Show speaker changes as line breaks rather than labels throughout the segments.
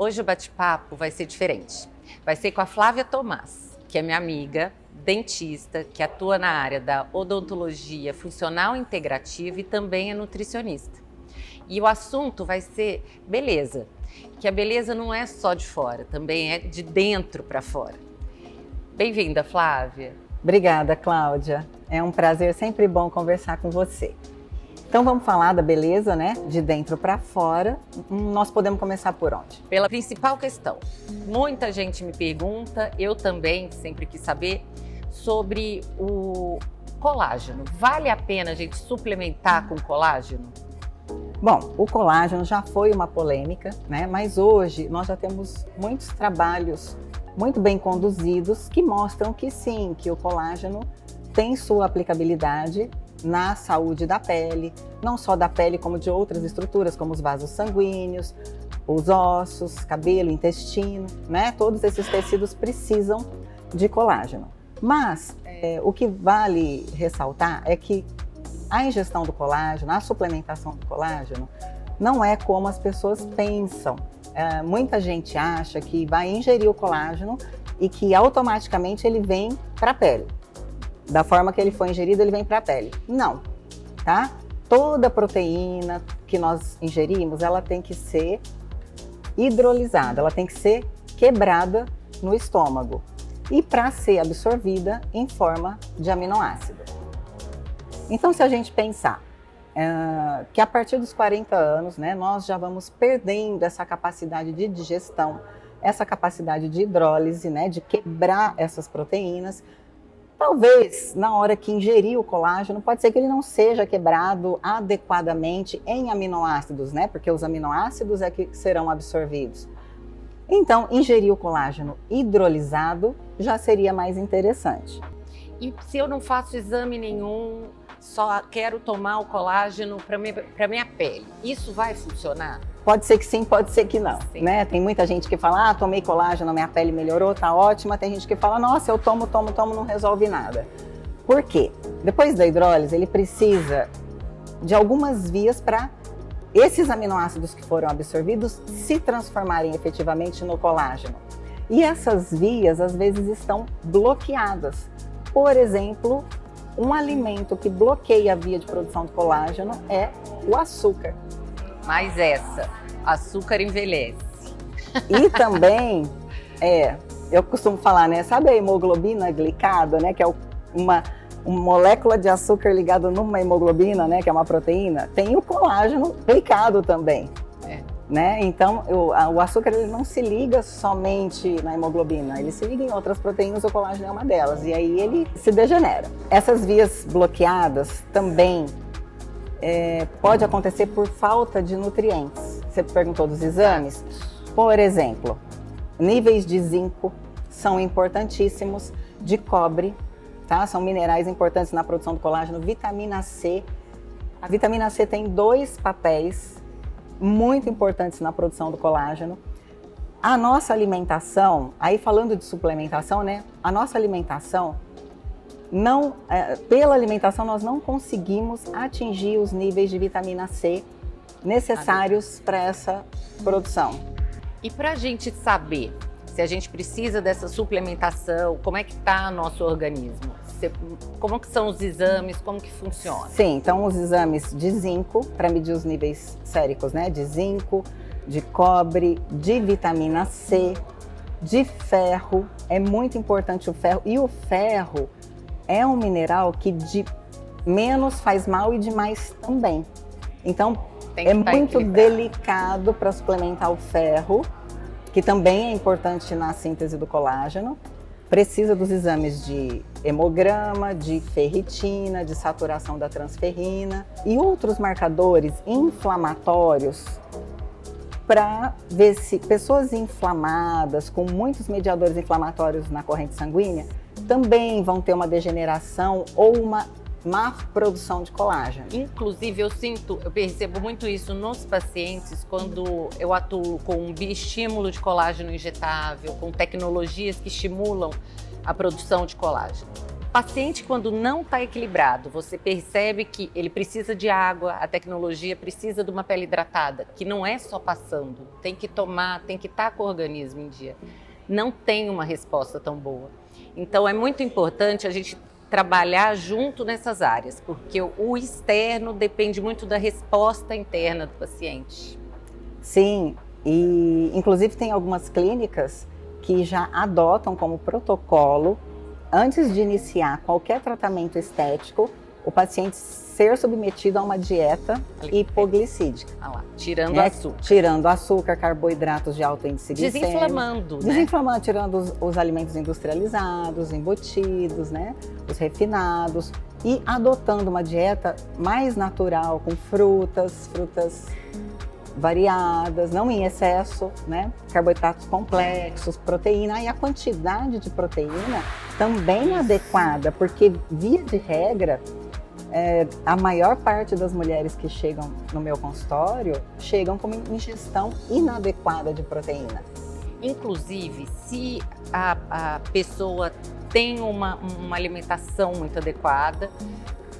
Hoje o bate-papo vai ser diferente. Vai ser com a Flávia Tomás, que é minha amiga, dentista, que atua na área da odontologia funcional integrativa e também é nutricionista. E o assunto vai ser beleza, que a beleza não é só de fora, também é de dentro para fora. Bem-vinda, Flávia.
Obrigada, Cláudia. É um prazer sempre bom conversar com você. Então vamos falar da beleza, né? De dentro para fora. Nós podemos começar por onde?
Pela principal questão. Muita gente me pergunta, eu também sempre quis saber, sobre o colágeno. Vale a pena a gente suplementar com colágeno?
Bom, o colágeno já foi uma polêmica, né? Mas hoje nós já temos muitos trabalhos muito bem conduzidos que mostram que sim, que o colágeno tem sua aplicabilidade na saúde da pele, não só da pele como de outras estruturas, como os vasos sanguíneos, os ossos, cabelo, intestino, né? Todos esses tecidos precisam de colágeno. Mas o que vale ressaltar é que a ingestão do colágeno, a suplementação do colágeno, não é como as pessoas pensam. Muita gente acha que vai ingerir o colágeno e que automaticamente ele vem para a pele. Da forma que ele foi ingerido, ele vem para a pele. Não, tá? Toda proteína que nós ingerimos, ela tem que ser hidrolisada, ela tem que ser quebrada no estômago e para ser absorvida em forma de aminoácido. Então, se a gente pensar que a partir dos 40 anos, né, nós já vamos perdendo essa capacidade de digestão, essa capacidade de hidrólise, né, de quebrar essas proteínas. Talvez, na hora que ingerir o colágeno, pode ser que ele não seja quebrado adequadamente em aminoácidos, né? Porque os aminoácidos é que serão absorvidos. Então, ingerir o colágeno hidrolisado já seria mais interessante.
E se eu não faço exame nenhum, só quero tomar o colágeno para minha pele, isso vai funcionar?
Pode ser que sim, pode ser que não, né? Tem muita gente que fala, tomei colágeno, minha pele melhorou, tá ótima. Tem gente que fala, nossa, eu tomo, não resolve nada. Por quê? Depois da hidrólise, ele precisa de algumas vias para esses aminoácidos que foram absorvidos se transformarem efetivamente no colágeno. E essas vias, às vezes, estão bloqueadas. Por exemplo, um alimento que bloqueia a via de produção do colágeno é o açúcar.
Mas açúcar envelhece.
E também, eu costumo falar, né? Sabe a hemoglobina glicada, né? Que é uma molécula de açúcar ligada numa hemoglobina, né? Que é uma proteína. Tem o colágeno glicado também. Né? Então, o açúcar ele não se liga somente na hemoglobina, ele se liga em outras proteínas, o colágeno é uma delas, e aí ele se degenera. Essas vias bloqueadas também pode acontecer por falta de nutrientes. Você perguntou dos exames? Por exemplo, níveis de zinco são importantíssimos, de cobre, tá? São minerais importantes na produção do colágeno, vitamina C. A vitamina C tem dois papéis muito importantes na produção do colágeno. A nossa alimentação, aí falando de suplementação, né? A nossa alimentação, pela alimentação nós não conseguimos atingir os níveis de vitamina C necessários para essa produção.
E para a gente saber se a gente precisa dessa suplementação, como é que está nosso organismo? Como que são os exames, como que funciona?
Sim, então os exames de zinco, para medir os níveis séricos, né? De zinco, de cobre, de vitamina C, de ferro, é muito importante o ferro. E o ferro é um mineral que de menos faz mal e de mais também. Então é muito delicado para suplementar o ferro, que também é importante na síntese do colágeno. Precisa dos exames de hemograma, de ferritina, de saturação da transferrina e outros marcadores inflamatórios para ver se pessoas inflamadas, com muitos mediadores inflamatórios na corrente sanguínea, também vão ter uma degeneração ou uma má produção de colágeno.
Inclusive, eu percebo muito isso nos pacientes quando eu atuo com um bioestímulo de colágeno injetável, com tecnologias que estimulam a produção de colágeno. paciente, quando não está equilibrado, você percebe que ele precisa de água, a tecnologia precisa de uma pele hidratada, que não é só passando, tem que tomar, tem que estar com o organismo em dia. Não tem uma resposta tão boa. Então é muito importante a gente trabalhar junto nessas áreas, porque o externo depende muito da resposta interna do paciente.
Sim, e inclusive tem algumas clínicas que já adotam como protocolo, antes de iniciar qualquer tratamento estético, o paciente ser submetido a uma dieta hipoglicídica.
Ah lá, tirando açúcar.
Tirando açúcar, carboidratos de alto índice glicêmico.
Desinflamando, né?
Desinflamando, tirando os alimentos industrializados, embutidos, né? Os refinados. E adotando uma dieta mais natural, com frutas variadas, não em excesso, né? Carboidratos complexos, proteína. E a quantidade de proteína também adequada, porque, via de regra, a maior parte das mulheres que chegam no meu consultório chegam com uma ingestão inadequada de proteína.
Inclusive, se a pessoa tem uma alimentação muito adequada,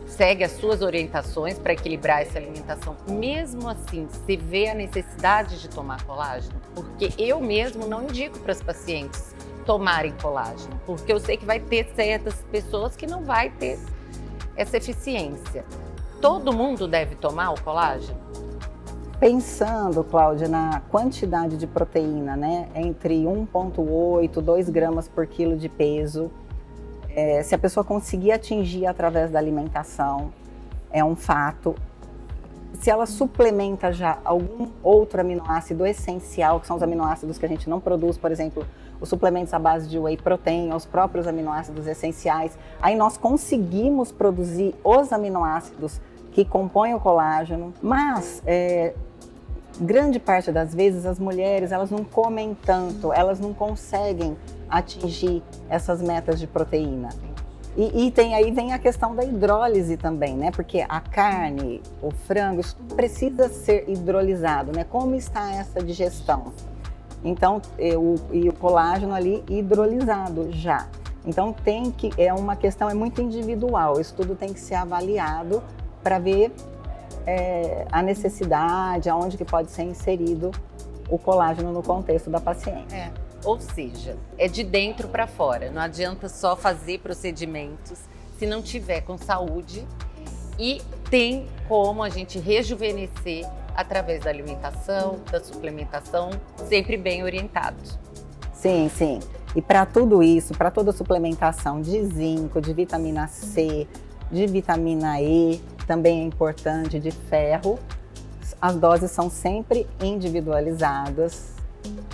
segue as suas orientações para equilibrar essa alimentação, mesmo assim, você vê a necessidade de tomar colágeno? Porque eu mesmo não indico para as pacientes tomarem colágeno, porque eu sei que vai ter certas pessoas que não vai ter essa eficiência. Todo mundo deve tomar o colágeno?
Pensando, Cláudia, na quantidade de proteína, né, entre 1,8 e 2 gramas por quilo de peso, se a pessoa conseguir atingir através da alimentação, é um fato. Se ela suplementa já algum outro aminoácido essencial, que são os aminoácidos que a gente não produz, por exemplo, os suplementos à base de whey protein, os próprios aminoácidos essenciais, aí nós conseguimos produzir os aminoácidos que compõem o colágeno, mas grande parte das vezes as mulheres elas não comem tanto, elas não conseguem atingir essas metas de proteína. E aí vem a questão da hidrólise também, né? Porque a carne, o frango, isso tudo precisa ser hidrolisado, né? Como está essa digestão? Então, o colágeno ali hidrolisado já. Então é uma questão muito individual, isso tudo tem que ser avaliado para ver a necessidade, aonde que pode ser inserido o colágeno no contexto da paciente.
Ou seja, é de dentro para fora, não adianta só fazer procedimentos se não tiver com saúde, e tem como a gente rejuvenescer através da alimentação, da suplementação, sempre bem orientados.
Sim, sim. E para tudo isso, para toda a suplementação de zinco, de vitamina C, de vitamina E, também é importante, de ferro, as doses são sempre individualizadas.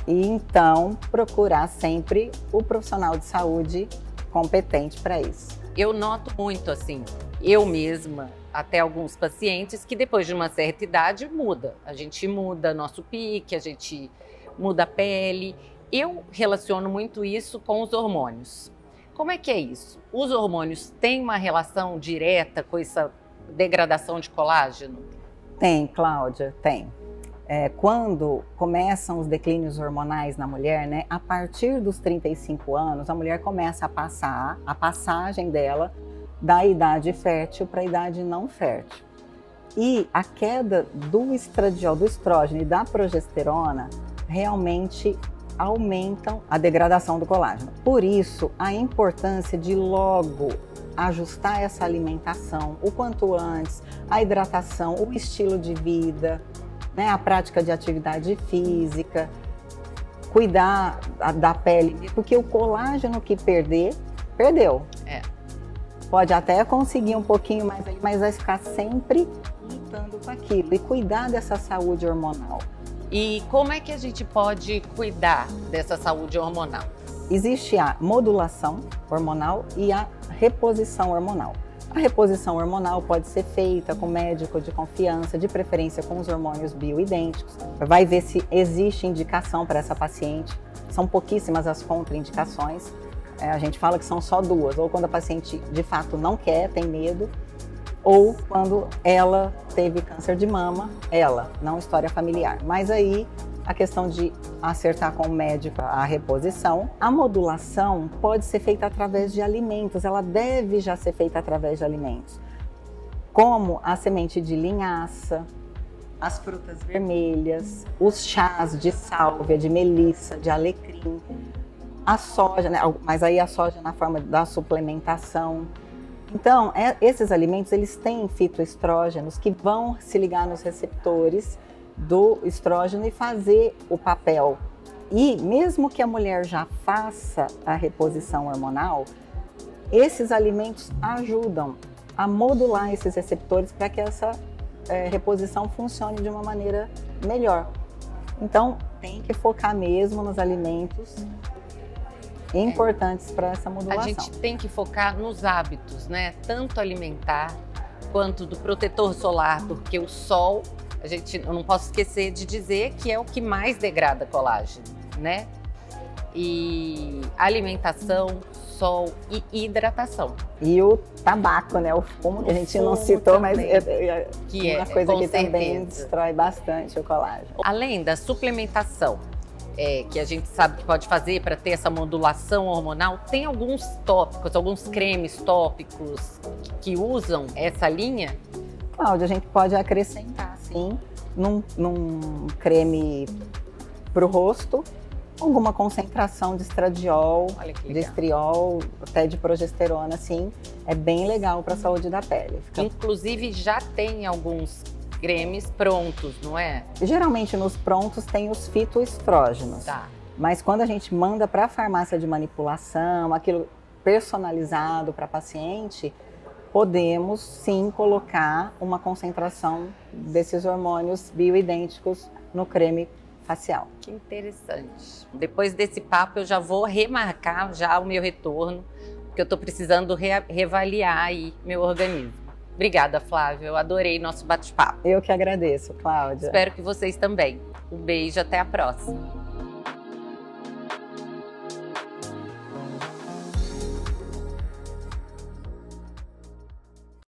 E então procurar sempre o profissional de saúde competente para isso.
Eu noto muito assim, eu mesma, até alguns pacientes, que depois de uma certa idade muda. A gente muda nosso pique, a gente muda a pele. Eu relaciono muito isso com os hormônios. Como é que é isso? Os hormônios têm uma relação direta com essa degradação de colágeno?
Tem, Cláudia, tem. Quando começam os declínios hormonais na mulher, né, a partir dos 35 anos, a mulher começa a passar a passagem dela da idade fértil para a idade não fértil. E a queda do estradiol, do estrógeno e da progesterona realmente aumentam a degradação do colágeno. Por isso, a importância de logo ajustar essa alimentação o quanto antes, a hidratação, o estilo de vida, né, a prática de atividade física, cuidar da pele, porque o colágeno que perdeu. Pode até conseguir um pouquinho mais, mas vai ficar sempre lutando com aquilo e cuidar dessa saúde hormonal.
E como é que a gente pode cuidar dessa saúde hormonal?
Existe a modulação hormonal e a reposição hormonal. A reposição hormonal pode ser feita com médico de confiança, de preferência com os hormônios bioidênticos. Vai ver se existe indicação para essa paciente. São pouquíssimas as contraindicações. A gente fala que são só 2, ou quando a paciente de fato não quer, tem medo, ou quando ela teve câncer de mama, não história familiar. Mas aí a questão de acertar com o médico a reposição. A modulação pode ser feita através de alimentos, ela deve já ser feita através de alimentos, como a semente de linhaça, as frutas vermelhas, os chás de sálvia, de melissa, de alecrim, a soja, né? Mas aí a soja na forma da suplementação. Então, esses alimentos, eles têm fitoestrógenos que vão se ligar nos receptores do estrógeno e fazer o papel. E mesmo que a mulher já faça a reposição hormonal, esses alimentos ajudam a modular esses receptores para que essa reposição funcione de uma maneira melhor. Então, tem que focar mesmo nos alimentos importantes para essa modulação.
A gente tem que focar nos hábitos, né? Tanto alimentar quanto do protetor solar, porque o sol, eu não posso esquecer de dizer que é o que mais degrada colágeno, né? E alimentação, sol e hidratação.
E o tabaco, né? O fumo, que a gente não citou, mas
que
uma coisa que
certeza
também destrói bastante o colágeno.
Além da suplementação, que a gente sabe que pode fazer para ter essa modulação hormonal, tem alguns tópicos, alguns cremes tópicos que usam essa linha?
Cláudia, a gente pode acrescentar, sim, num creme para o rosto, alguma concentração de estradiol, de estriol, até de progesterona, sim, é bem legal para a saúde da pele.
Inclusive já tem alguns cremes prontos, não é?
Geralmente nos prontos tem os fitoestrógenos,
tá.
Mas quando a gente manda para a farmácia de manipulação, aquilo personalizado para paciente, podemos sim colocar uma concentração desses hormônios bioidênticos no creme facial.
Que interessante. Depois desse papo eu já vou remarcar já o meu retorno, porque eu estou precisando reavaliar aí meu organismo. Obrigada, Flávia. Eu adorei nosso bate-papo.
Eu que agradeço, Cláudia.
Espero que vocês também. Um beijo, até a próxima.